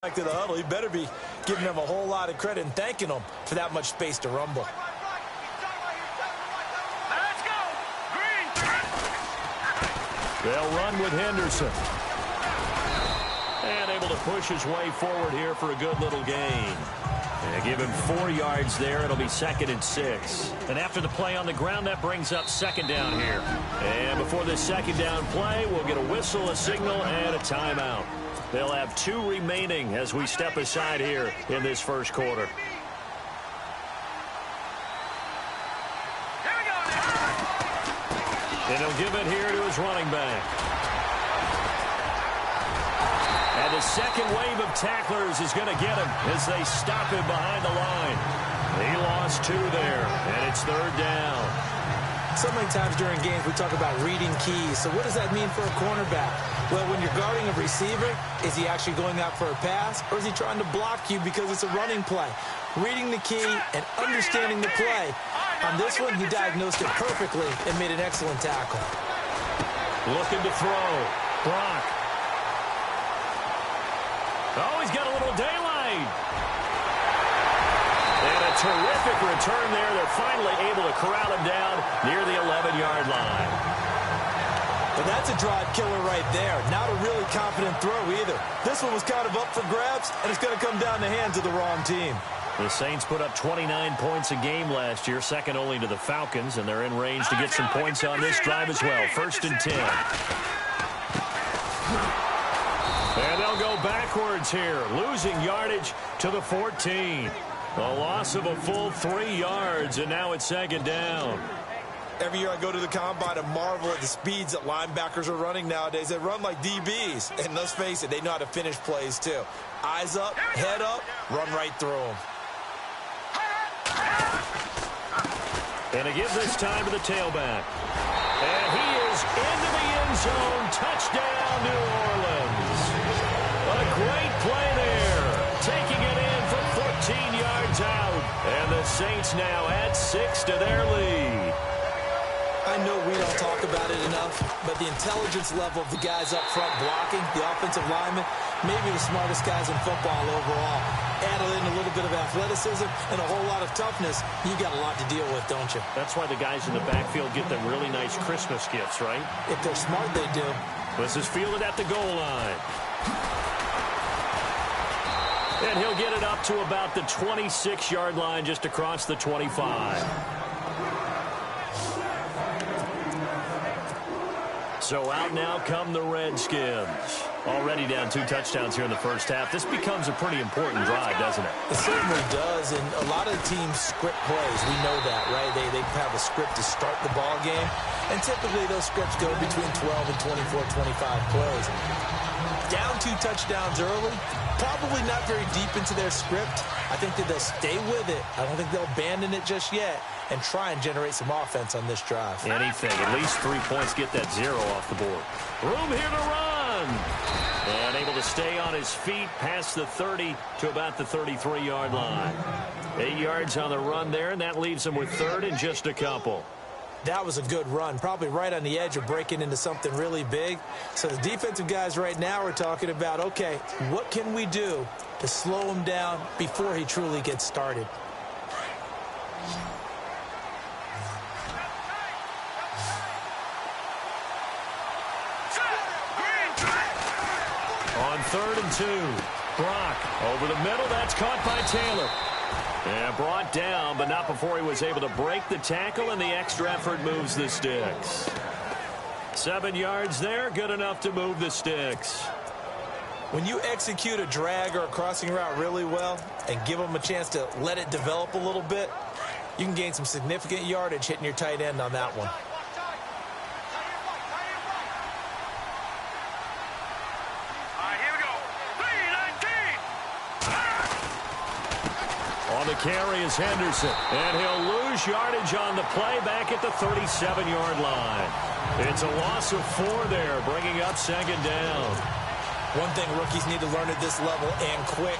Back to the huddle, he better be giving them a whole lot of credit and thanking them for that much space to rumble. Let's go! Green! They'll run with Henderson. And able to push his way forward here for a good little gain. And give him 4 yards there. It'll be 2nd and 6. And after the play on the ground, that brings up 2nd down here. And before this 2nd down play, we'll get a whistle, a signal, and a timeout. They'll have 2 remaining as we step aside here in this first quarter. Here we go now. And he'll give it here to his running back. And the second wave of tacklers is going to get him as they stop him behind the line. He lost 2 there, and it's 3rd down. So many times during games we talk about reading keys. So what does that mean for a cornerback? Well, when you're guarding a receiver, is he actually going out for a pass, or is he trying to block you because it's a running play? Reading the key and understanding the play. On this one, he diagnosed it perfectly and made an excellent tackle. Looking to throw. Brock. Oh, he's got a little daylight. And a terrific return there. They're finally able to corral him down near the 11-yard line. But that's a drive killer right there. Not a really confident throw either. This one was kind of up for grabs, and it's going to come down the hands of the wrong team. The Saints put up 29 points a game last year, second only to the Falcons, and they're in range to get some points on this drive as well. 1st and 10. And they'll go backwards here, losing yardage to the 14. A loss of a full 3 yards, and now it's 2nd down. Every year I go to the combine and marvel at the speeds that linebackers are running nowadays. They run like DBs, and let's face it, they know how to finish plays too. Eyes up, head up, run right through them. And he gives this time to the tailback. And he is into the end zone. Touchdown, New Orleans. A great play there. Taking it in from 14 yards out. And the Saints now add 6 to their lead. I know we don't talk about it enough, but the intelligence level of the guys up front blocking, the offensive linemen, maybe the smartest guys in football overall. Add in a little bit of athleticism and a whole lot of toughness, you got a lot to deal with, don't you? That's why the guys in the backfield get them really nice Christmas gifts, right? If they're smart, they do. This is fielded at the goal line. And he'll get it up to about the 26-yard line, just across the 25. So out now come the Redskins. Already down 2 touchdowns here in the first half. This becomes a pretty important drive, doesn't it? It certainly does, and a lot of the teams script plays. We know that, right? They have a script to start the ball game, and typically those scripts go between 12 and 24, 25 plays. Down 2 touchdowns early, probably not very deep into their script. I think that they'll stay with it. I don't think they'll abandon it just yet and try and generate some offense on this drive. Anything. At least 3 points, get that 0 off the board. Room here to run. And able to stay on his feet past the 30 to about the 33-yard line. 8 yards on the run there, and that leaves him with 3rd and just a couple. That was a good run, probably right on the edge of breaking into something really big. So the defensive guys right now are talking about, okay, what can we do to slow him down before he truly gets started? On 3rd and 2, Brock over the middle. That's caught by Taylor. And brought down, but not before he was able to break the tackle, and the extra effort moves the sticks. 7 yards there, good enough to move the sticks. When you execute a drag or a crossing route really well and give them a chance to let it develop a little bit, you can gain some significant yardage hitting your tight end on that one. On the carry is Henderson, and he'll lose yardage on the play back at the 37-yard line. It's a loss of 4 there, bringing up 2nd down. One thing rookies need to learn at this level, and quick.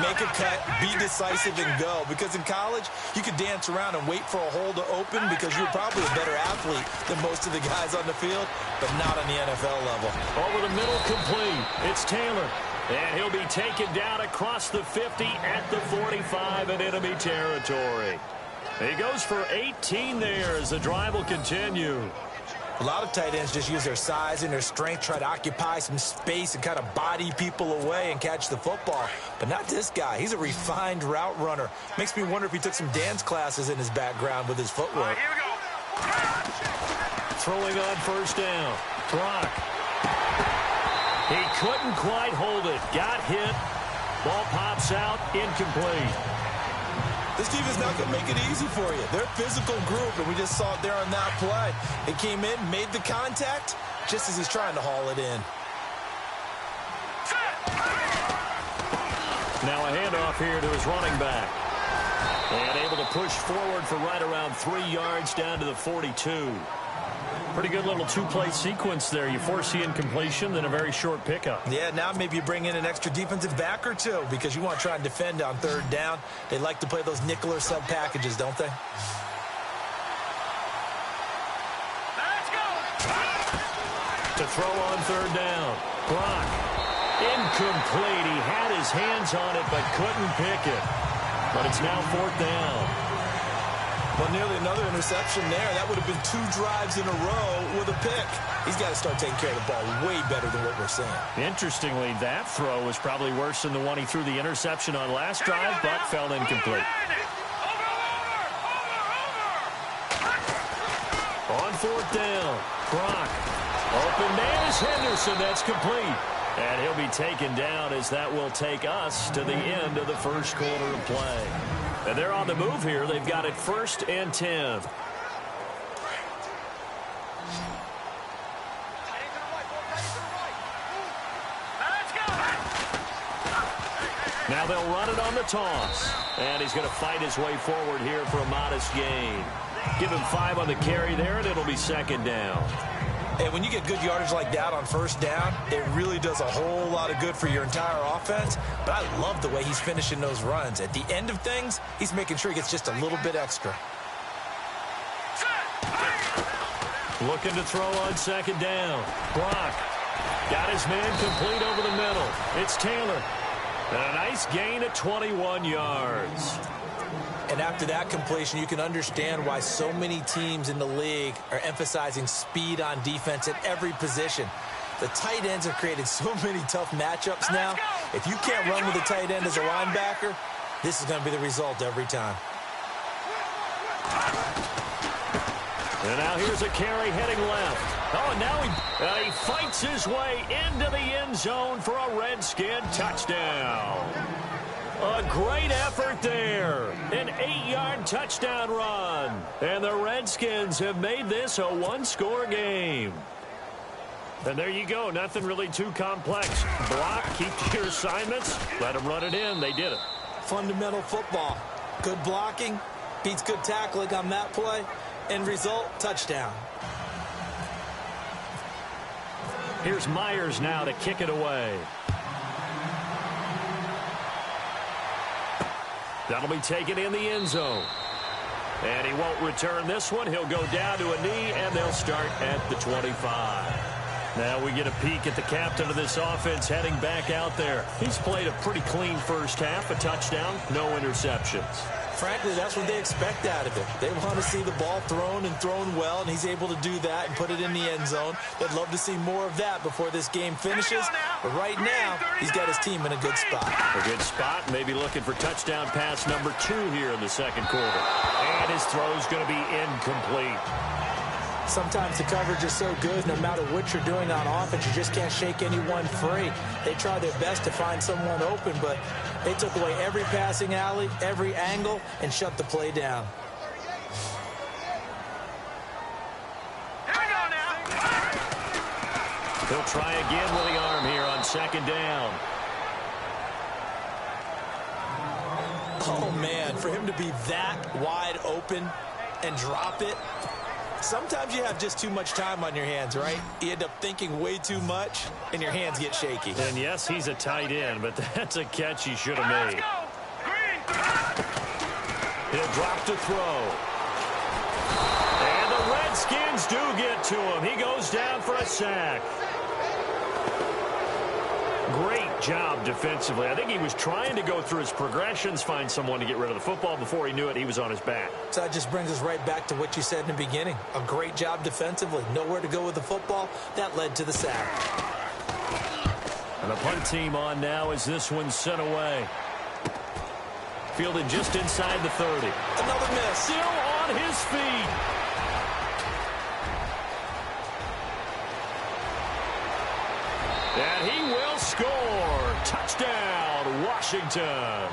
Make a cut, be decisive, and go. Because in college, you could dance around and wait for a hole to open because you're probably a better athlete than most of the guys on the field, but not on the NFL level. Over the middle, complete. It's Taylor. And he'll be taken down across the 50 at the 45 in enemy territory. He goes for 18 there as the drive will continue. A lot of tight ends just use their size and their strength, try to occupy some space and kind of body people away and catch the football. But not this guy. He's a refined route runner. Makes me wonder if he took some dance classes in his background with his footwork. Here we go. Throwing on first down. Brock. He couldn't quite hold it. Got hit. Ball pops out. Incomplete. This defense not going to make it easy for you. They're a physical group, and we just saw it there on that play. They came in, made the contact, just as he's trying to haul it in. Now a handoff here to his running back. And able to push forward for right around 3 yards down to the 42. Pretty good little two-play sequence there. You force the incompletion, then a very short pickup. Yeah, now maybe you bring in an extra defensive back or two because you want to try and defend on third down. They like to play those nickel or sub packages, don't they? Let's go. To throw on third down. Brock. Incomplete. He had his hands on it but couldn't pick it. But it's now fourth down. Well, nearly another interception there. That would have been 2 drives in a row with a pick. He's got to start taking care of the ball way better than what we're seeing. Interestingly, that throw was probably worse than the one he threw the interception on last drive, but fell incomplete. On fourth down, Brock. Open man is Henderson. That's complete. And he'll be taken down as that will take us to the end of the first quarter of play. And they're on the move here. They've got it 1st and 10. Now they'll run it on the toss. And he's going to fight his way forward here for a modest gain. Give him 5 on the carry there, and it'll be 2nd down. And when you get good yardage like that on first down, it really does a whole lot of good for your entire offense. But I love the way he's finishing those runs. At the end of things, he's making sure he gets just a little bit extra. Looking to throw on 2nd down. Brock got his man complete over the middle. It's Taylor. And a nice gain of 21 yards. And after that completion, you can understand why so many teams in the league are emphasizing speed on defense at every position. The tight ends have created so many tough matchups now. If you can't run with a tight end as a linebacker, this is going to be the result every time. And now here's a carry heading left. Oh, and now he fights his way into the end zone for a Redskin touchdown. A great effort there. An 8-yard touchdown run. And the Redskins have made this a 1-score game. And there you go. Nothing really too complex. Block, keep to your assignments. Let them run it in. They did it. Fundamental football. Good blocking beats good tackling on that play. End result, touchdown. Here's Myers now to kick it away. That'll be taken in the end zone. And he won't return this one. He'll go down to a knee, and they'll start at the 25. Now we get a peek at the captain of this offense heading back out there. He's played a pretty clean first half, a touchdown, no interceptions. Frankly, that's what they expect out of him. They want to see the ball thrown and thrown well, and he's able to do that and put it in the end zone. They'd love to see more of that before this game finishes. But right now, he's got his team in a good spot. A good spot, maybe looking for touchdown pass number 2 here in the second quarter. And his throw's going to be incomplete. Sometimes the coverage is so good, no matter what you're doing on offense, you just can't shake anyone free. They try their best to find someone open, but they took away every passing alley, every angle, and shut the play down. Here we go now. He'll try again with the arm here on 2nd down. Oh, man, for him to be that wide open and drop it. Sometimes you have just too much time on your hands, right? You end up thinking way too much, and your hands get shaky. And yes, he's a tight end, but that's a catch he should have made. He'll drop to throw. And the Redskins do get to him. He goes down for a sack. Great job defensively. I think he was trying to go through his progressions, find someone to get rid of the football. Before he knew it, he was on his back. So that just brings us right back to what you said in the beginning. A great job defensively. Nowhere to go with the football. That led to the sack. And the punt team on now as this one's sent away. Fielded just inside the 30. Another miss. Still on his feet. And he will score. Touchdown, Washington.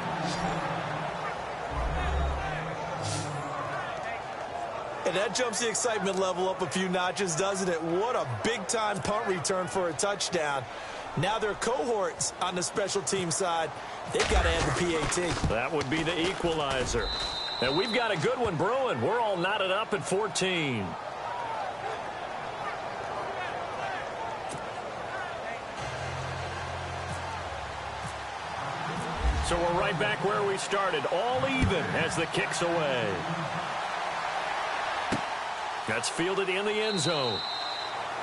And that jumps the excitement level up a few notches, doesn't it? What a big-time punt return for a touchdown. Now their cohorts on the special team side, they've got to add the PAT. That would be the equalizer. And we've got a good one brewing. We're all knotted up at 14. So we're right back where we started, all even as the kick's away. That's fielded in the end zone.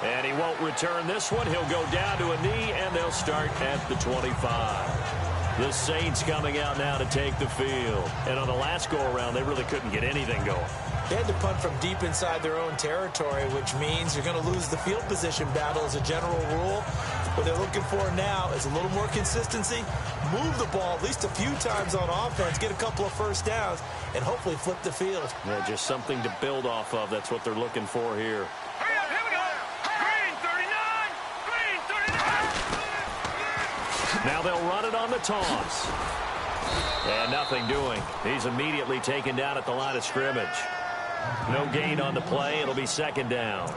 And he won't return this one. He'll go down to a knee, and they'll start at the 25. The Saints coming out now to take the field. And on the last go-around, they really couldn't get anything going. They had to punt from deep inside their own territory, which means you're going to lose the field position battle as a general rule. What they're looking for now is a little more consistency, move the ball at least a few times on offense, get a couple of first downs, and hopefully flip the field. Yeah, just something to build off of. That's what they're looking for here. Hurry up, here we go. Green 39. Green 39. Now they'll run it on the toss. And nothing doing. He's immediately taken down at the line of scrimmage. No gain on the play. It'll be second down.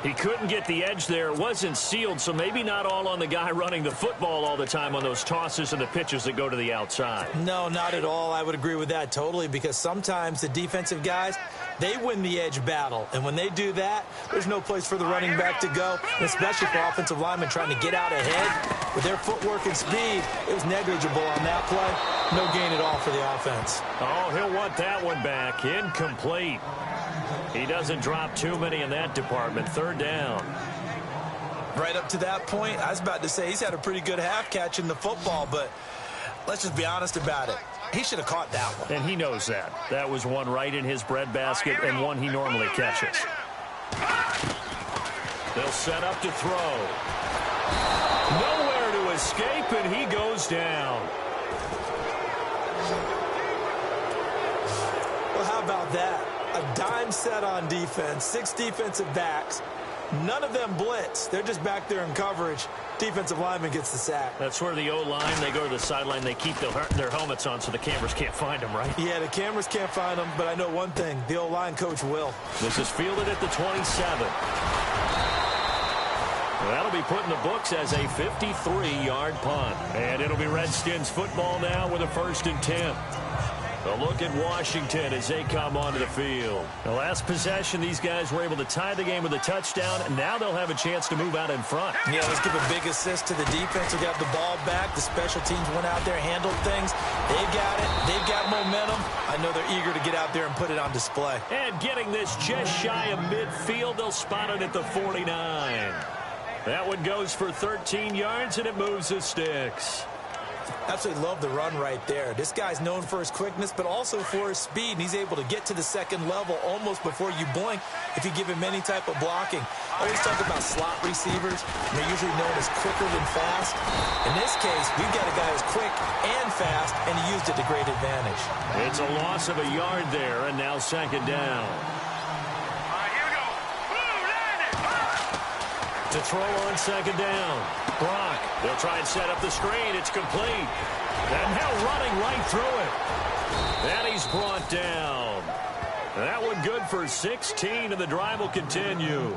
He couldn't get the edge there. It wasn't sealed, so maybe not all on the guy running the football all the time on those tosses and the pitches that go to the outside. No, not at all. I would agree with that totally, because sometimes the defensive guys, they win the edge battle. And when they do that, there's no place for the running back to go, especially for offensive linemen trying to get out ahead. With their footwork and speed, it was negligible on that play. No gain at all for the offense. Oh, he'll want that one back. Incomplete. He doesn't drop too many in that department. Third down. Right up to that point, I was about to say he's had a pretty good half catching the football, but let's just be honest about it. He should have caught that one. And he knows that. That was one right in his breadbasket and one he normally catches. They'll set up to throw. Nowhere to escape, and he goes down. Well, how about that? A dime set on defense, 6 defensive backs. None of them blitz. They're just back there in coverage. Defensive lineman gets the sack. That's where the O-line, they go to the sideline, they keep their helmets on so the cameras can't find them, right? Yeah, the cameras can't find them, but I know one thing. The O-line coach will. This is fielded at the 27. That'll be put in the books as a 53-yard punt. And it'll be Redskins football now with a 1st and 10. A look at Washington as they come onto the field. The last possession, these guys were able to tie the game with a touchdown, and now they'll have a chance to move out in front. Yeah, let's give a big assist to the defense who got the ball back. The special teams went out there, handled things. They've got it. They've got momentum. I know they're eager to get out there and put it on display. And getting this just shy of midfield, they'll spot it at the 49. That one goes for 13 yards, and it moves the sticks. Absolutely love the run right there. This guy's known for his quickness, but also for his speed. And he's able to get to the second level almost before you blink if you give him any type of blocking. I always talk about slot receivers. They're usually known as quicker than fast. In this case, we've got a guy who's quick and fast, and he used it to great advantage. It's a loss of a yard there, and now second down. Here we go. To throw on second down. Brock, they'll try and set up the screen. It's complete. And now running right through it. And he's brought down. That one good for 16, and the drive will continue.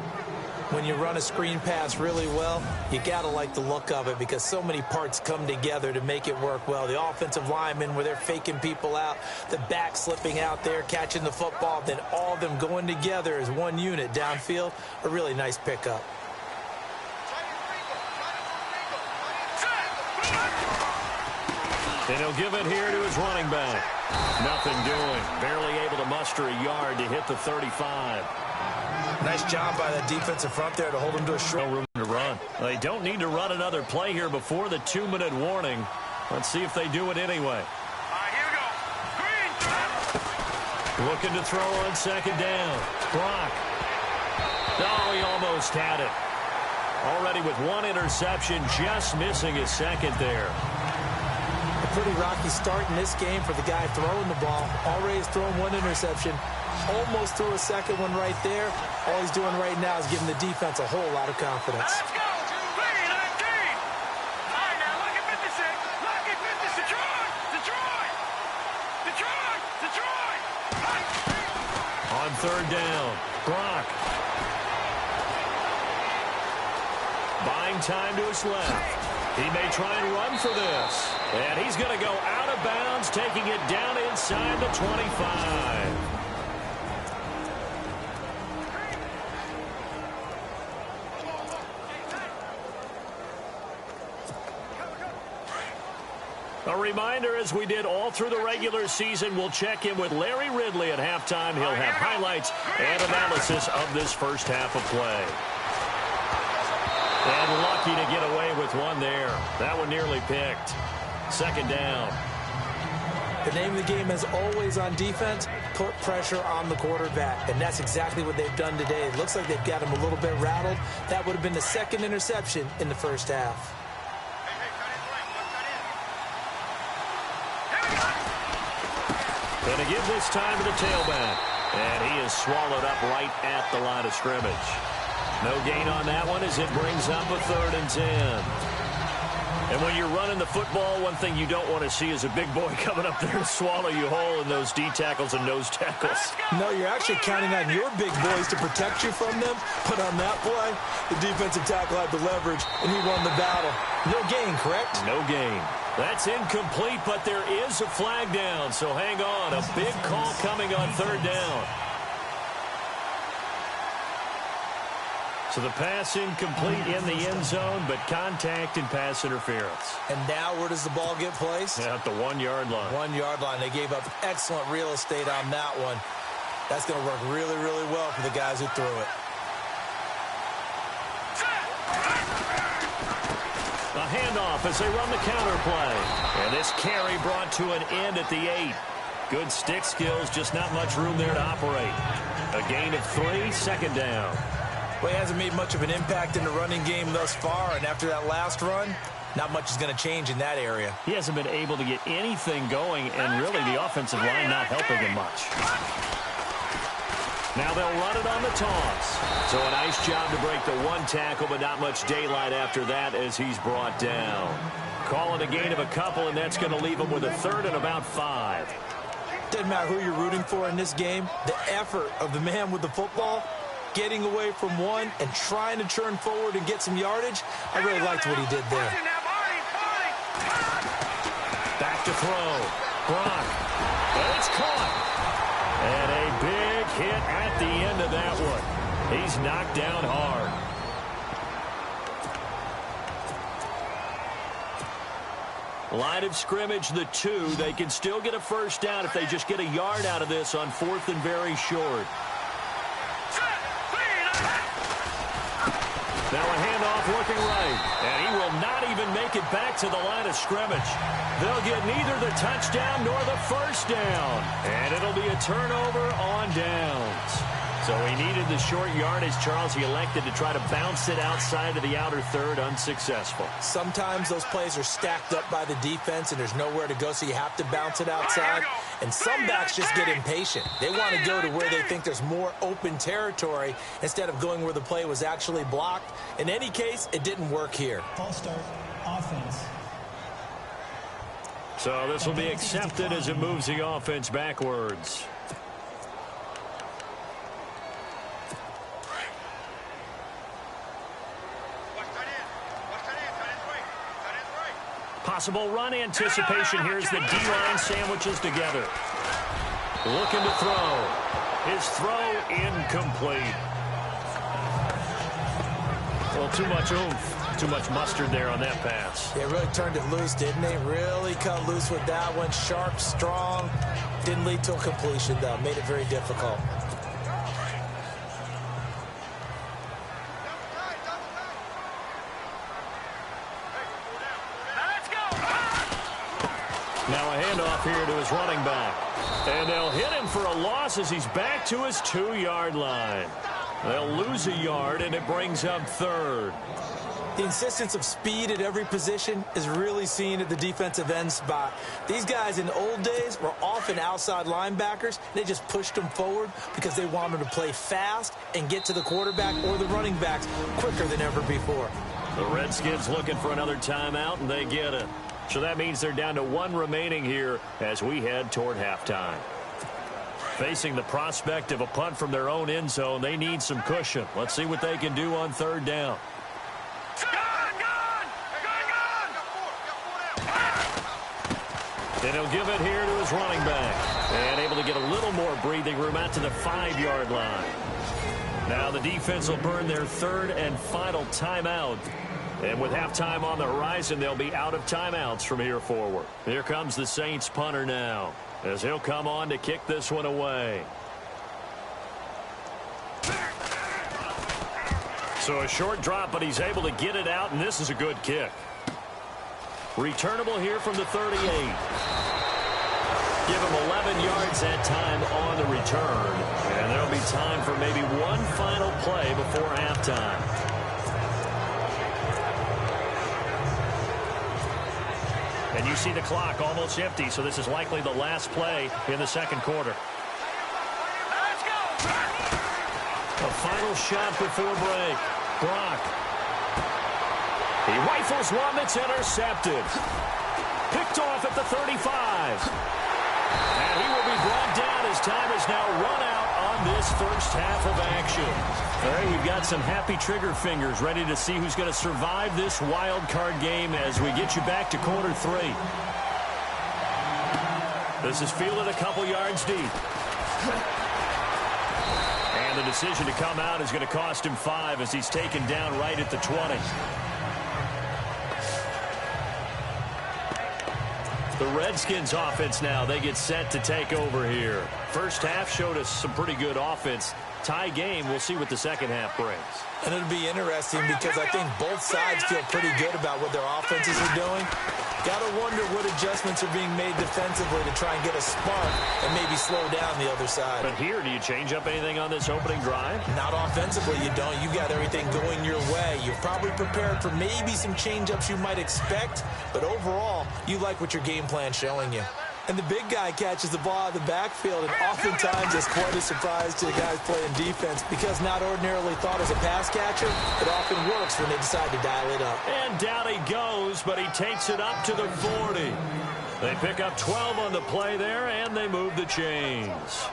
When you run a screen pass really well, you got to like the look of it because so many parts come together to make it work well. The offensive linemen, where they're faking people out, the back slipping out there, catching the football, then all of them going together as one unit downfield. A really nice pickup. And he'll give it here to his running back. Nothing doing. Barely able to muster a yard to hit the 35. Nice job by that defensive front there to hold him to a short. to run. They don't need to run another play here before the 2-minute warning. Let's see if they do it anyway. Here we go. Green. Looking to throw on second down. Brock. Oh, he almost had it. Already with one interception, just missing his second there. A pretty rocky start in this game for the guy throwing the ball. Already has thrown one interception. Almost threw a second one right there. All he's doing right now is giving the defense a whole lot of confidence. Let's go. Green, 19. All right, now look at 56. Look at 56. Detroit. Detroit. Detroit. Detroit. On third down, Brock. Buying time to his left. He may try and run for this. And he's going to go out of bounds, taking it down inside the 25. A reminder, as we did all through the regular season, we'll check in with Larry Ridley at halftime. He'll have highlights and analysis of this first half of play. And lucky to get away with one there. That one nearly picked. Second down. The name of the game, as always on defense, put pressure on the quarterback. And that's exactly what they've done today. It looks like they've got him a little bit rattled. That would have been the second interception in the first half. Going to give this time to the tailback. And he is swallowed up right at the line of scrimmage. No gain on that one as it brings up a 3rd and 10. And when you're running the football, one thing you don't want to see is a big boy coming up there and swallow you whole in those D tackles and nose tackles. No, you're actually counting on your big boys to protect you from them. But on that play, the defensive tackle had the leverage, and he won the battle. No gain, correct? No gain. That's incomplete, but there is a flag down, so hang on. A big call coming on 3rd down. So the pass incomplete in the end zone, but contact and pass interference. And now where does the ball get placed? At the 1-yard line. 1-yard line. They gave up excellent real estate on that one. That's going to work really, really well for the guys who threw it. A handoff as they run the counter play. And this carry brought to an end at the 8. Good stick skills, just not much room there to operate. A gain of 3, second down. Well, he hasn't made much of an impact in the running game thus far, and after that last run, not much is going to change in that area. He hasn't been able to get anything going, and really the offensive line not helping him much. Now they'll run it on the toss. So a nice job to break the one tackle, but not much daylight after that as he's brought down. Calling a gain of a couple, and that's going to leave him with a 3rd and about 5. Doesn't matter who you're rooting for in this game. The effort of the man with the football, getting away from one and trying to turn forward and get some yardage, I really liked what he did there. Back to throw. Brock. And it's caught. And a big hit at the end of that one. He's knocked down hard. Line of scrimmage, the 2. They can still get a first down if they just get a yard out of this on 4th and very short. Now a handoff working right. And he will not even make it back to the line of scrimmage. They'll get neither the touchdown nor the first down. And it'll be a turnover on downs. So he needed the short yardage, Charles. He elected to try to bounce it outside of the outer 3rd, unsuccessful. Sometimes those plays are stacked up by the defense and there's nowhere to go, so you have to bounce it outside. And some backs just get impatient. They want to go to where they think there's more open territory instead of going where the play was actually blocked. In any case, it didn't work here. False start, offense. So this will be accepted as it moves the offense backwards. Possible run anticipation. Here's the D-line sandwiches together. Looking to throw. His throw incomplete. Well, too much oomph. Too much mustard there on that pass. They really turned it loose, didn't they? Really cut loose with that one. Sharp, strong. Didn't lead to a completion, though. Made it very difficult. Now a handoff here to his running back. And they'll hit him for a loss as he's back to his 2-yard line. They'll lose a yard, and it brings up third. The insistence of speed at every position is really seen at the defensive end spot. These guys in the old days were often outside linebackers. They just pushed them forward because they wanted to play fast and get to the quarterback or the running backs quicker than ever before. The Redskins looking for another timeout, and they get it. So that means they're down to 1 remaining here as we head toward halftime. Facing the prospect of a punt from their own end zone, they need some cushion. Let's see what they can do on third down. And he'll give it here to his running back. And able to get a little more breathing room out to the 5-yard line. Now the defense will burn their 3rd and final timeout. And with halftime on the horizon, they'll be out of timeouts from here forward. Here comes the Saints punter now, as he'll come on to kick this one away. So a short drop, but he's able to get it out, and this is a good kick. Returnable here from the 38. Give him 11 yards that time on the return. And there'll be time for maybe one final play before halftime. And you see the clock almost empty, so this is likely the last play in the second quarter. Let's go! A final shot before break. Brock. He rifles one that's intercepted. Picked off at the 35. And he will be brought down as time has now run out on this first half of action. All right, you've got some happy trigger fingers ready to see who's going to survive this wild card game as we get you back to quarter 3. This is fielded a couple yards deep. And the decision to come out is going to cost him 5 as he's taken down right at the 20. The Redskins offense now, they get set to take over here. First half showed us some pretty good offense. Tie game, we'll see what the second half brings. And it'll be interesting because I think both sides feel pretty good about what their offenses are doing. Got to wonder what adjustments are being made defensively to try and get a spark and maybe slow down the other side. But here, do you change up anything on this opening drive? Not offensively, you don't. You got everything going your way. You're probably prepared for maybe some change-ups you might expect, but overall, you like what your game plan's showing you. And the big guy catches the ball out of the backfield, and oftentimes it's quite a surprise to the guys playing defense because not ordinarily thought as a pass catcher, it often works when they decide to dial it up. And down he goes, but he takes it up to the 40. They pick up 12 on the play there, and they move the chains.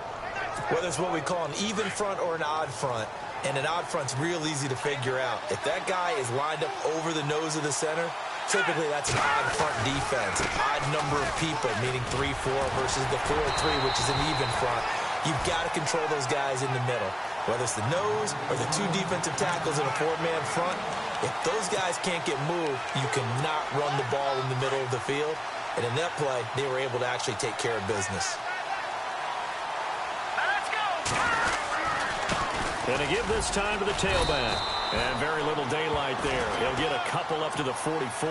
Whether it's what we call an even front or an odd front, and an odd front's real easy to figure out. If that guy is lined up over the nose of the center, typically that's an odd front defense, an odd number of people, meaning 3-4 versus the 4-3, which is an even front. You've got to control those guys in the middle. Whether it's the nose or the 2 defensive tackles in a 4-man front, if those guys can't get moved, you cannot run the ball in the middle of the field. And in that play, they were able to actually take care of business. Let's go! And to give this time to the tailback. And very little daylight there. He'll get a couple up to the 44.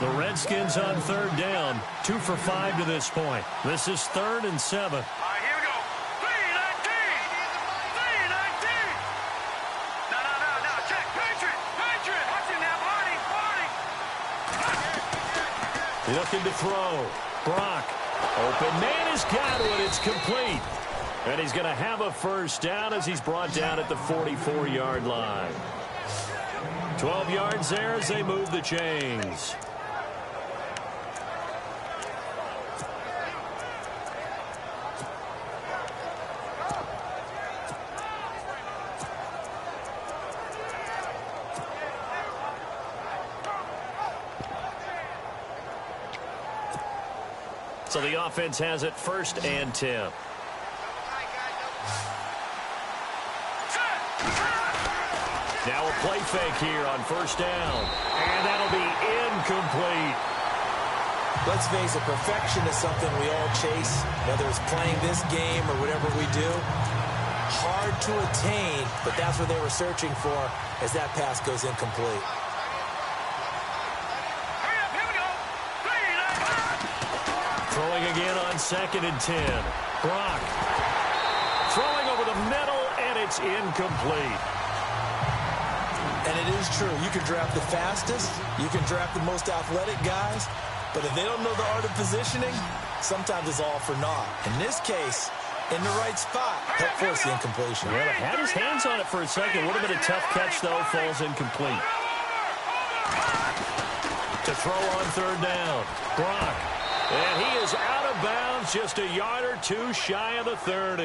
The Redskins on third down. 2 for 5 to this point. This is 3rd and 7. All right, here we go. 3-19. 3-19. No. Check. Patriot. Watch him now, Marty. Looking to throw. Brock. Open man has got it. It's complete. And he's going to have a first down as he's brought down at the 44-yard line. 12 yards there as they move the chains. So the offense has it 1st and 10. Now a play fake here on 1st down. And that'll be incomplete. Let's face it, perfection is something we all chase, whether it's playing this game or whatever we do. Hard to attain, but that's what they were searching for as that pass goes incomplete. Hurry up, here we go. 3-19. Throwing again on 2nd and 10. Brock throwing over the middle, and it's incomplete. And it is true. You can draft the fastest. You can draft the most athletic guys. But if they don't know the art of positioning, sometimes it's all for naught. In this case, in the right spot, help force the incompletion. Well, it had his hands on it for a second. Would have been a tough catch, though. Falls incomplete. To throw on 3rd down. Brock. And he is out of bounds, just a yard or two shy of the 30.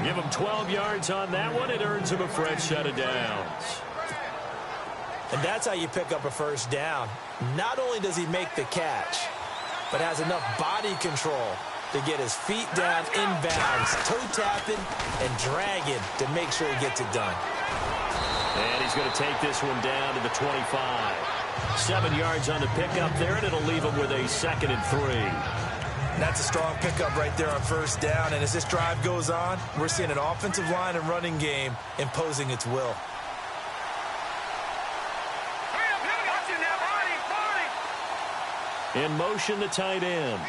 Give him 12 yards on that one. It earns him a fresh set of downs. And that's how you pick up a 1st down. Not only does he make the catch, but has enough body control to get his feet down inbounds, toe tapping and dragging to make sure he gets it done. And he's going to take this one down to the 25. 7 yards on the pickup there, and it'll leave him with a 2nd and 3. That's a strong pickup right there on 1st down. And as this drive goes on, we're seeing an offensive line and running game imposing its will. In motion, the tight end.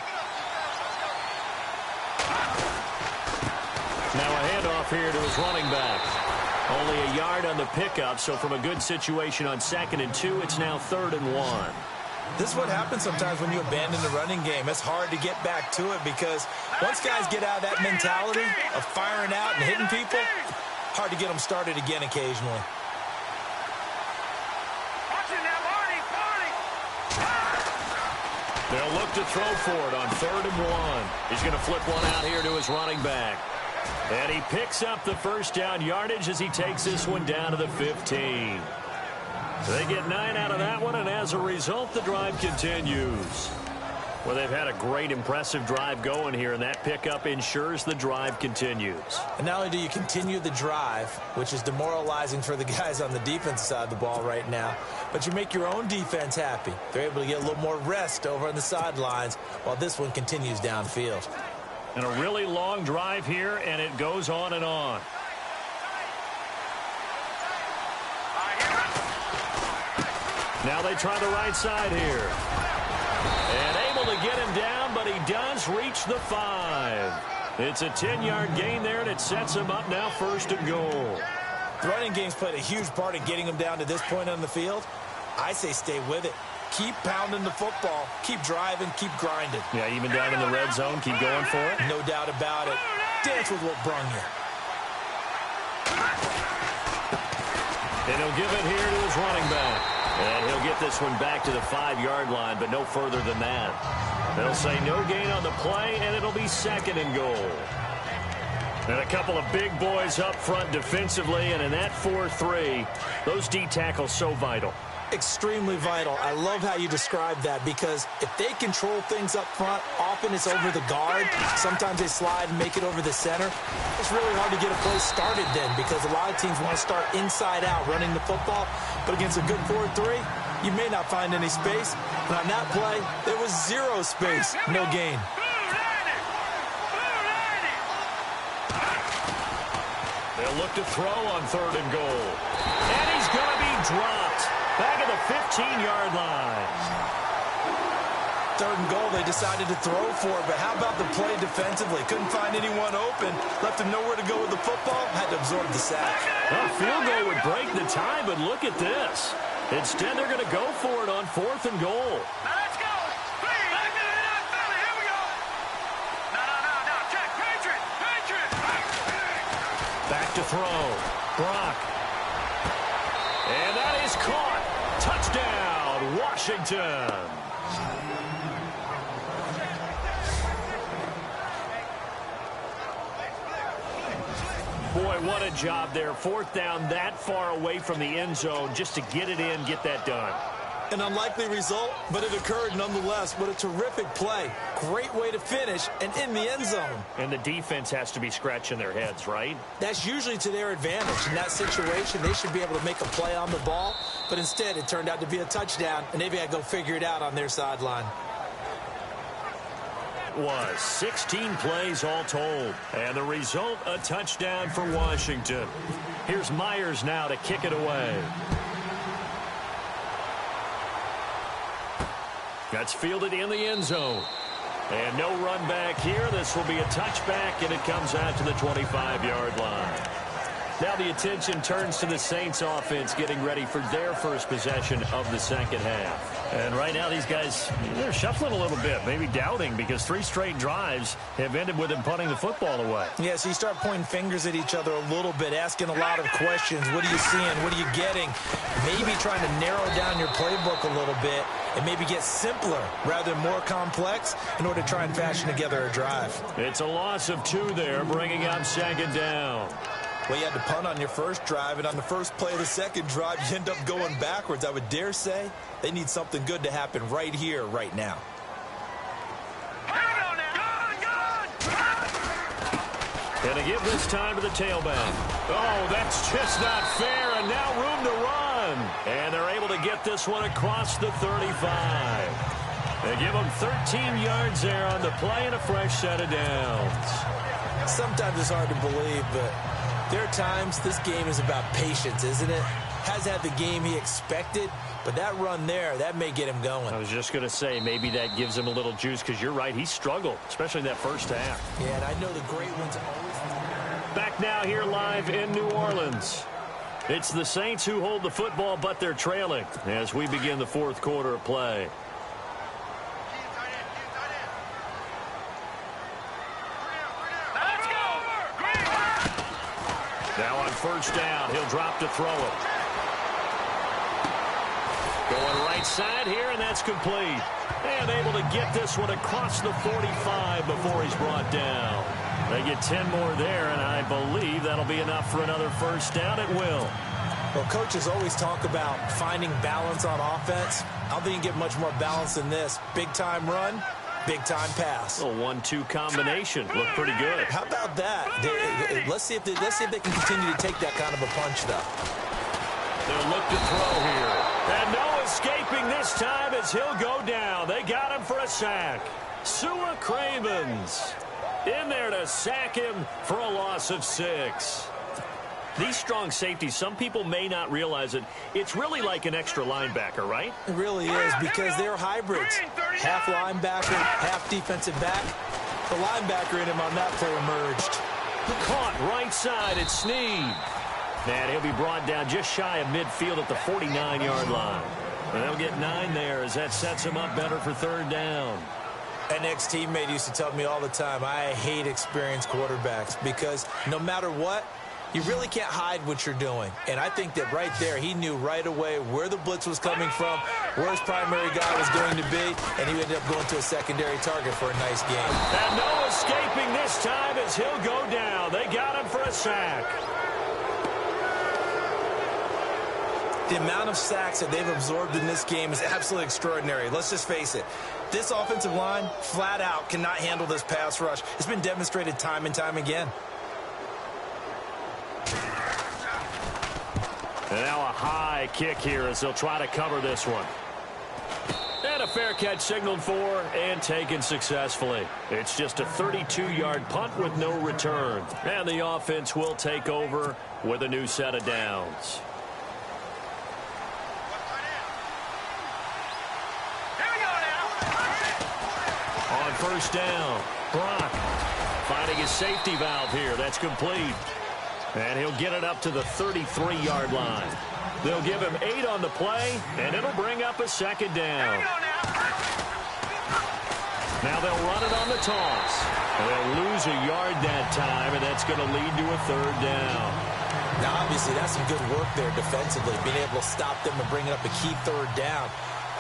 Now a handoff here to his running back. Only a yard on the pickup, so from a good situation on 2nd and 2, it's now 3rd and 1. This is what happens sometimes when you abandon the running game. It's hard to get back to it because once guys get out of that mentality of firing out and hitting people, hard to get them started again occasionally. They'll look to throw for it on 3rd and 1. He's going to flip one out here to his running back. And he picks up the 1st down yardage as he takes this one down to the 15. They get 9 out of that one, and as a result, the drive continues. Well, they've had a great, impressive drive going here, and that pickup ensures the drive continues. And not only do you continue the drive, which is demoralizing for the guys on the defensive side of the ball right now, but you make your own defense happy. They're able to get a little more rest over on the sidelines while this one continues downfield. And a really long drive here, and it goes on and on. Now they try the right side here. And able to get him down, but he does reach the 5. It's a 10-yard gain there, and it sets him up now 1st and goal. The running game's played a huge part in getting him down to this point on the field. I say stay with it. Keep pounding the football. Keep driving. Keep grinding. Yeah, even down in the red zone, keep going for it. No doubt about it. Dance with what brung you. And he'll give it here to his running back. And he'll get this one back to the 5-yard line, but no further than that. They'll say no gain on the play, and it'll be 2nd and goal. And a couple of big boys up front defensively, and in that 4-3, those D tackles so vital. Extremely vital. I love how you describe that because if they control things up front, often it's over the guard. Sometimes they slide and make it over the center. It's really hard to get a play started then because a lot of teams want to start inside out running the football. But against a good 4-3, you may not find any space. And on that play, there was 0 space, no gain. They'll look to throw on 3rd and goal. And he's going to be dropped. Back at the 15-yard line. 3rd and goal, they decided to throw for it, but how about the play defensively? Couldn't find anyone open, left him nowhere to go with the football, had to absorb the sack. A field goal would break the tie, but look at this. Instead, they're going to go for it on 4th and goal. Now let's go. Please. Here we go. No. Check. Patriot. Back to throw. Brock. And that is caught. Touchdown, Washington. Boy, what a job there. 4th down that far away from the end zone just to get it in, get that done. An unlikely result, but it occurred nonetheless. What a terrific play. Great way to finish and in the end zone. And the defense has to be scratching their heads, right? That's usually to their advantage. In that situation, they should be able to make a play on the ball, but instead it turned out to be a touchdown, and they've got to go figure it out on their sideline. Was 16 plays all told, and the result, a touchdown for Washington. Here's Myers now to kick it away. That's fielded in the end zone. And no run back here. This will be a touchback, and it comes out to the 25-yard line. Now the attention turns to the Saints offense getting ready for their first possession of the second half. And right now these guys, they're shuffling a little bit, maybe doubting, because 3 straight drives have ended with them punting the football away. Yeah, so you start pointing fingers at each other a little bit, asking a lot of questions. What are you seeing? What are you getting? Maybe trying to narrow down your playbook a little bit and maybe get simpler rather than more complex in order to try and fashion together a drive. It's a loss of 2 there, bringing up second down. Well, you had to punt on your first drive, and on the first play of the second drive, you end up going backwards. I would dare say they need something good to happen right here, right now. And to give this time to the tailback. Oh, that's just not fair, and now room to run. And they're able to get this one across the 35. They give them 13 yards there on the play and a fresh set of downs. Sometimes it's hard to believe, but there are times this game is about patience, isn't it? Has had the game he expected, but that run there, that may get him going. I was just going to say, maybe that gives him a little juice, because you're right, he struggled, especially in that first half. Yeah, and I know the great ones always... Back now here live in New Orleans. It's the Saints who hold the football, but they're trailing as we begin the fourth quarter of play. Now on first down, he'll drop to throw it. Going right side here, and that's complete. And able to get this one across the 45 before he's brought down. They get 10 more there, and I believe that'll be enough for another first down. It will. Well, coaches always talk about finding balance on offense. I don't think you get much more balance than this. Big-time run, big-time pass. A 1-2 combination. Look pretty good. How about that? Let's see if they can continue to take that kind of a punch, though. They'll look to throw here. And no escaping this time as he'll go down. They got him for a sack. Sua Cravens in there to sack him for a loss of 6. These strong safeties, some people may not realize it. It's really like an extra linebacker, right? It really is, because they're hybrids. Half linebacker, half defensive back. The linebacker in him on that play emerged. Caught right side at Snead. And he'll be brought down just shy of midfield at the 49-yard line. And they'll get 9 there as that sets him up better for third down. An ex-teammate used to tell me all the time, I hate experienced quarterbacks because no matter what, you really can't hide what you're doing. And I think that right there, he knew right away where the blitz was coming from, where his primary guy was going to be, and he ended up going to a secondary target for a nice game. And no escaping this time as he'll go down. They got him for a sack. The amount of sacks that they've absorbed in this game is absolutely extraordinary. Let's just face it. This offensive line, flat out, cannot handle this pass rush. It's been demonstrated time and time again. And now a high kick here as they'll try to cover this one. And a fair catch signaled for and taken successfully. It's just a 32-yard punt with no return. And the offense will take over with a new set of downs. On first down, Brock finding his safety valve here. That's complete. And he'll get it up to the 33-yard line. They'll give him 8 on the play, and it'll bring up a second down. Now they'll run it on the toss. They'll lose a yard that time, and that's going to lead to a third down. Now, obviously, that's some good work there defensively, being able to stop them and bring up a key third down.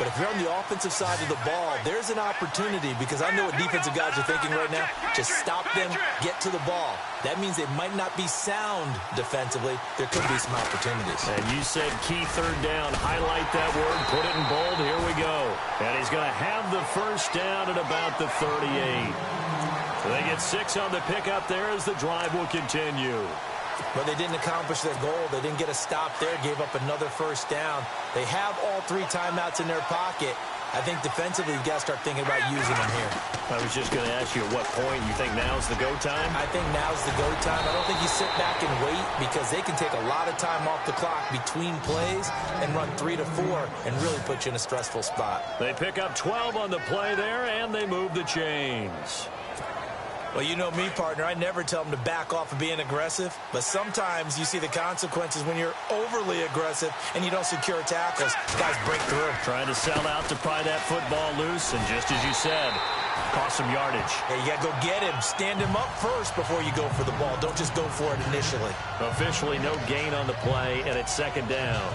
But if you're on the offensive side of the ball, there's an opportunity, because I know what defensive guys are thinking right now. Just stop them, get to the ball. That means they might not be sound defensively. There could be some opportunities. And you said key third down. Highlight that word. Put it in bold. Here we go. And he's going to have the first down at about the 38. They get 6 on the pickup there as the drive will continue. But they didn't accomplish their goal. They didn't get a stop there, gave up another first down. They have all 3 timeouts in their pocket. I think defensively, you've got to start thinking about using them here. I was just going to ask you at what point you think now's the go time? I think now's the go time. I don't think you sit back and wait because they can take a lot of time off the clock between plays and run 3 to 4 and really put you in a stressful spot. They pick up 12 on the play there, and they move the chains. Well, you know me, partner. I never tell them to back off of being aggressive, but sometimes you see the consequences when you're overly aggressive and you don't secure tackles. Guys break through. Trying to sell out to pry that football loose, and just as you said, cost some yardage. Yeah, you got to go get him. Stand him up first before you go for the ball. Don't just go for it initially. Officially no gain on the play, and it's second down.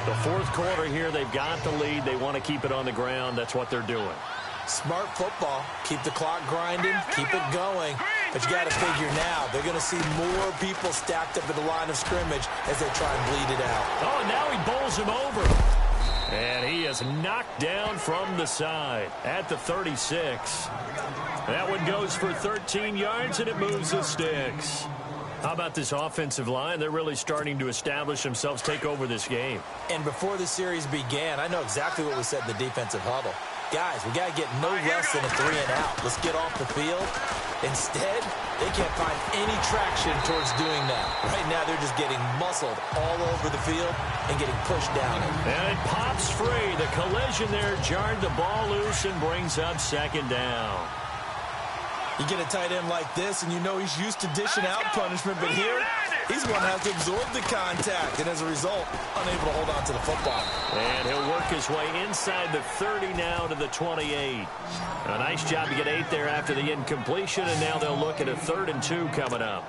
The fourth quarter here, they've got the lead. They want to keep it on the ground. That's what they're doing. Smart football. Keep the clock grinding. Keep it going. But you got to figure now, they're going to see more people stacked up at the line of scrimmage as they try and bleed it out. Oh, and now he bowls him over. And he is knocked down from the side at the 36. That one goes for 13 yards, and it moves the sticks. How about this offensive line? They're really starting to establish themselves, take over this game. And before the series began, I know exactly what we said in the defensive huddle. Guys, we got to get no less than a 3 and out. Let's get off the field. Instead, they can't find any traction towards doing that. Right now, they're just getting muscled all over the field and getting pushed down. And it pops free. The collision there jarred the ball loose and brings up second down. You get a tight end like this, and you know he's used to dishing out punishment, but here, he's going to have to absorb the contact, and as a result, unable to hold on to the football. And he'll work his way inside the 30 now to the 28. A nice job to get 8 there after the incompletion, and now they'll look at a 3rd and 2 coming up.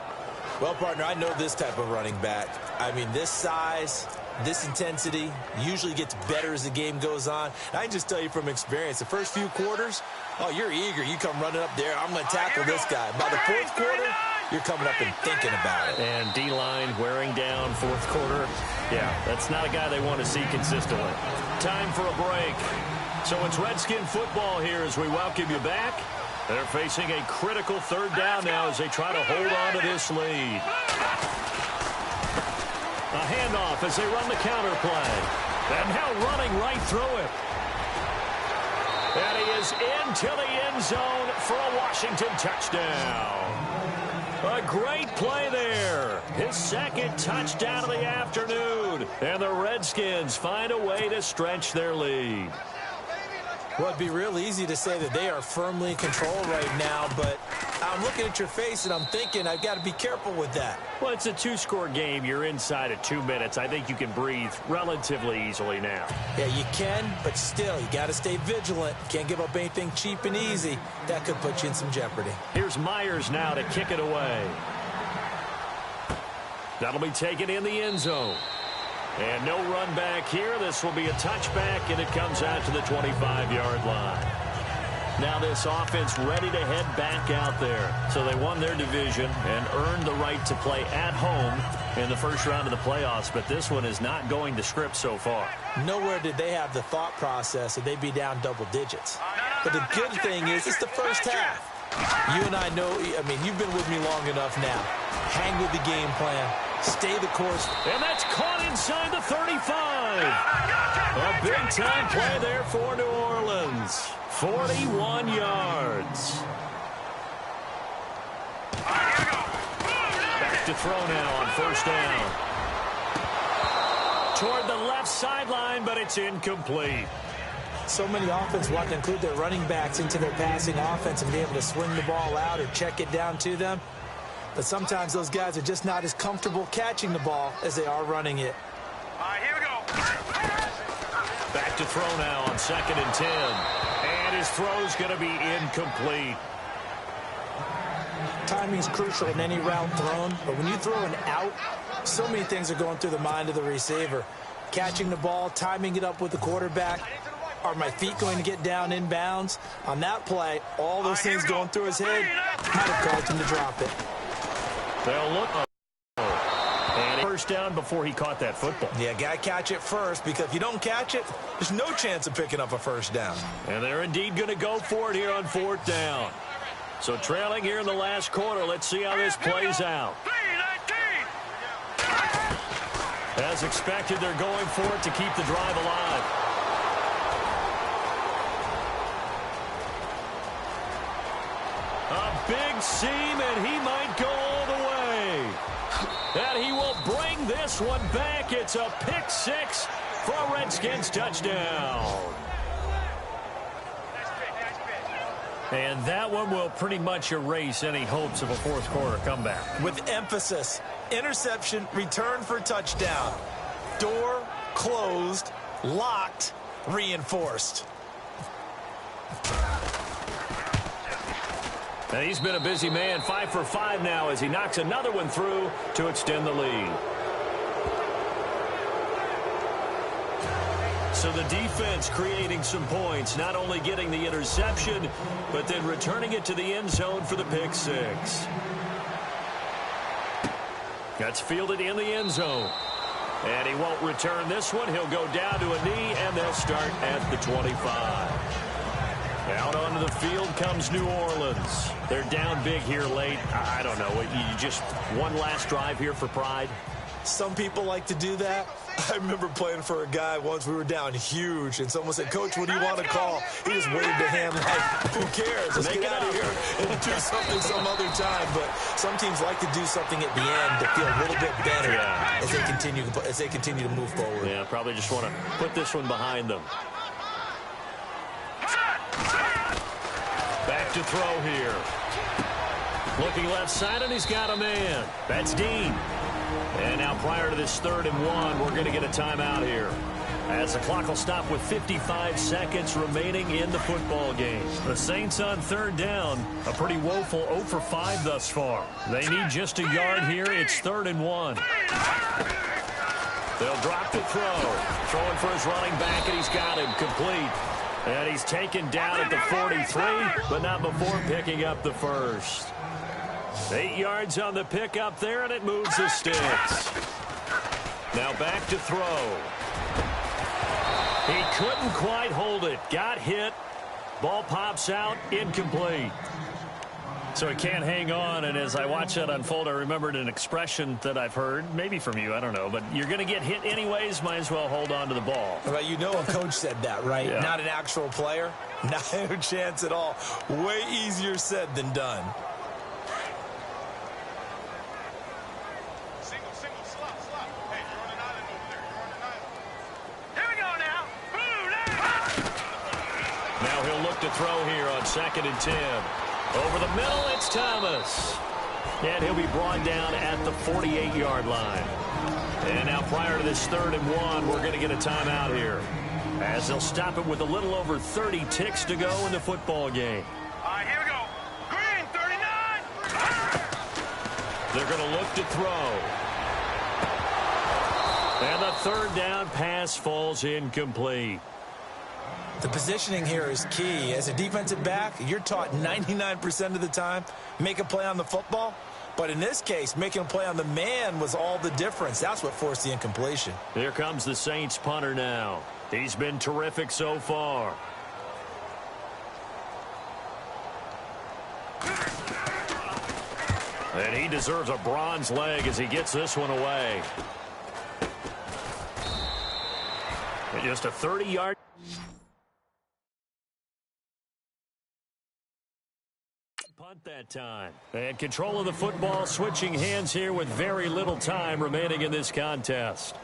Well, partner, I know this type of running back. I mean, this size, this intensity usually gets better as the game goes on. And I can just tell you from experience, the first few quarters, oh, you're eager. You come running up there. I'm going to tackle this guy. By the fourth quarter, you're coming up and thinking about it. And D-line wearing down fourth quarter. Yeah, that's not a guy they want to see consistently. Time for a break. So it's Redskin football here as we welcome you back. They're facing a critical 3rd down now as they try to hold on to this lead. A handoff as they run the counter play. And now running right through it. And he is into the end zone for a Washington touchdown. A great play there. His 2nd touchdown of the afternoon. And the Redskins find a way to stretch their lead. Well, it'd be real easy to say that they are firmly in control right now, but I'm looking at your face and I'm thinking I've got to be careful with that. Well, it's a 2-score game. You're inside at 2 minutes. I think you can breathe relatively easily now. Yeah, you can, but still, you got to stay vigilant. Can't give up anything cheap and easy. That could put you in some jeopardy. Here's Myers now to kick it away. That'll be taken in the end zone. And no run back here. This will be a touchback, and it comes out to the 25-yard line. Now this offense ready to head back out there. So they won their division and earned the right to play at home in the first round of the playoffs, but this one is not going to script so far. Nowhere did they have the thought process that they'd be down double digits. But the good thing is it's the first half. You and I know, I mean, you've been with me long enough now. Hang with the game plan. Stay the course. And that's caught inside the 35. A big-time play there for New Orleans. 41 yards. Back to throw now on 1st down. Toward the left sideline, but it's incomplete. So many offenses want to include their running backs into their passing offense and be able to swing the ball out or check it down to them. But sometimes those guys are just not as comfortable catching the ball as they are running it. All right, here we go. Back to throw now on 2nd and 10. And his throw's going to be incomplete. Timing's crucial in any route thrown, but when you throw an out, so many things are going through the mind of the receiver. Catching the ball, timing it up with the quarterback. Are my feet going to get down in bounds? On that play, all those things going through his head might have caused him to drop it. They'll look. And first down before he caught that football. Yeah, got to catch it first, because if you don't catch it, there's no chance of picking up a first down. And they're indeed going to go for it here on 4th down. So trailing here in the last quarter. Let's see how this plays out. As expected, they're going for it to keep the drive alive. A big seam, and he might go all the way. And he will bring this one back. It's a pick six for a Redskins touchdown. And that one will pretty much erase any hopes of a fourth quarter comeback. With emphasis, interception, return for touchdown. Door closed, locked, reinforced. And he's been a busy man, 5 for 5 now as he knocks another one through to extend the lead. So the defense creating some points, not only getting the interception, but then returning it to the end zone for the pick six. That's fielded in the end zone. And he won't return this one. He'll go down to a knee, and they'll start at the 25. Out onto the field comes New Orleans. They're down big here late. I don't know. You just one last drive here for pride? Some people like to do that. I remember playing for a guy once. We were down huge, and someone said, "Coach, what do you want to call?" He just waved a hand like, "Who cares? Let's get out of here and do something some other time." But some teams like to do something at the end to feel a little bit better as they continue to move forward. Yeah, probably just want to put this one behind them. Back to throw here. Looking left side, and he's got a man. That's Dean. And now prior to this 3rd and 1, we're going to get a timeout here, as the clock will stop with 55 seconds remaining in the football game. The Saints on 3rd down, a pretty woeful 0 for 5 thus far. They need just a yard here. It's 3rd and 1. They'll drop the throw. Throwing for his running back, and he's got him complete. And he's taken down at the 43, but not before picking up the first. 8 yards on the pickup there, and it moves the sticks. Now back to throw. He couldn't quite hold it. Got hit. Ball pops out. Incomplete. So he can't hang on, and as I watch that unfold, I remembered an expression that I've heard, maybe from you, I don't know, but you're going to get hit anyways, might as well hold on to the ball. Well, you know a coach said that, right? Yeah. Not an actual player. No chance at all. Way easier said than done. Now he'll look to throw here on 2nd and 10. Over the middle, it's Thomas. And he'll be brought down at the 48-yard line. And now prior to this 3rd and 1, we're going to get a timeout here, as they'll stop it with a little over 30 ticks to go in the football game. All right, here we go. Green, 39. They're going to look to throw. And the 3rd down pass falls incomplete. The positioning here is key. As a defensive back, you're taught 99% of the time, make a play on the football. But in this case, making a play on the man was all the difference. That's what forced the incompletion. Here comes the Saints punter now. He's been terrific so far. And he deserves a bronze leg as he gets this one away. And just a 30-yard... punt that time. And control of the football, switching hands here with very little time remaining in this contest.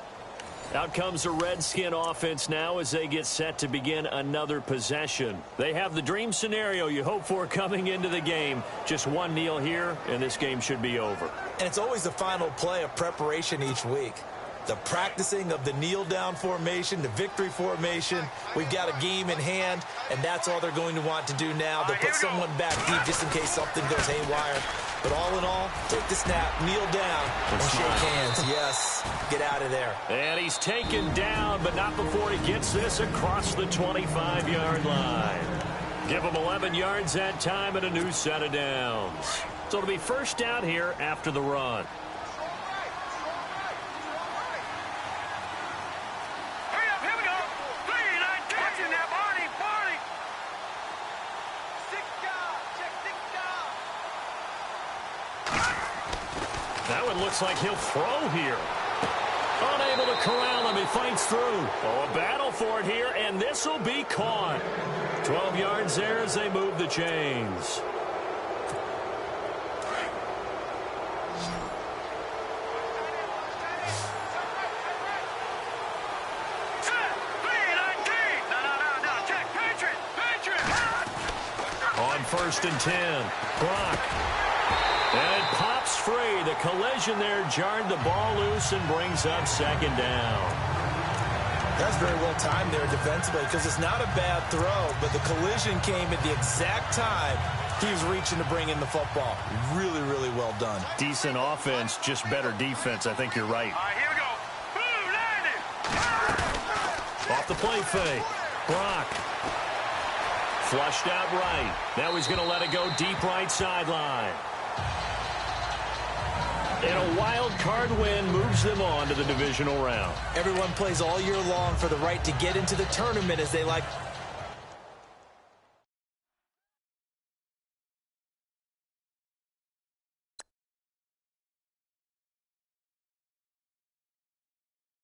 Out comes the Redskin offense now as they get set to begin another possession. They have the dream scenario you hope for coming into the game. Just one kneel here, and this game should be over. And it's always the final play of preparation each week. The practicing of the kneel-down formation, the victory formation. We've got a game in hand, and that's all they're going to want to do now. They'll put someone back deep just in case something goes haywire. But all in all, take the snap, kneel down, and shake hands. Yes, get out of there. And he's taken down, but not before he gets this across the 25-yard line. Give him 11 yards that time and a new set of downs. So it'll be first down here after the run. That one looks like he'll throw here. Unable to corral him. He fights through. Oh, a battle for it here, and this will be caught. 12 yards there as they move the chains. On 1st and 10, Brock. And it pops free. The collision there jarred the ball loose and brings up 2nd down. That's very well timed there defensively because it's not a bad throw, but the collision came at the exact time he was reaching to bring in the football. Really, really well done. Decent offense, just better defense. I think you're right. All right, here we go. Boom, landed. Off the play fake. Brock. Flushed out right. Now he's going to let it go deep right sideline. And a wild card win moves them on to the divisional round. Everyone plays all year long for the right to get into the tournament, as they like.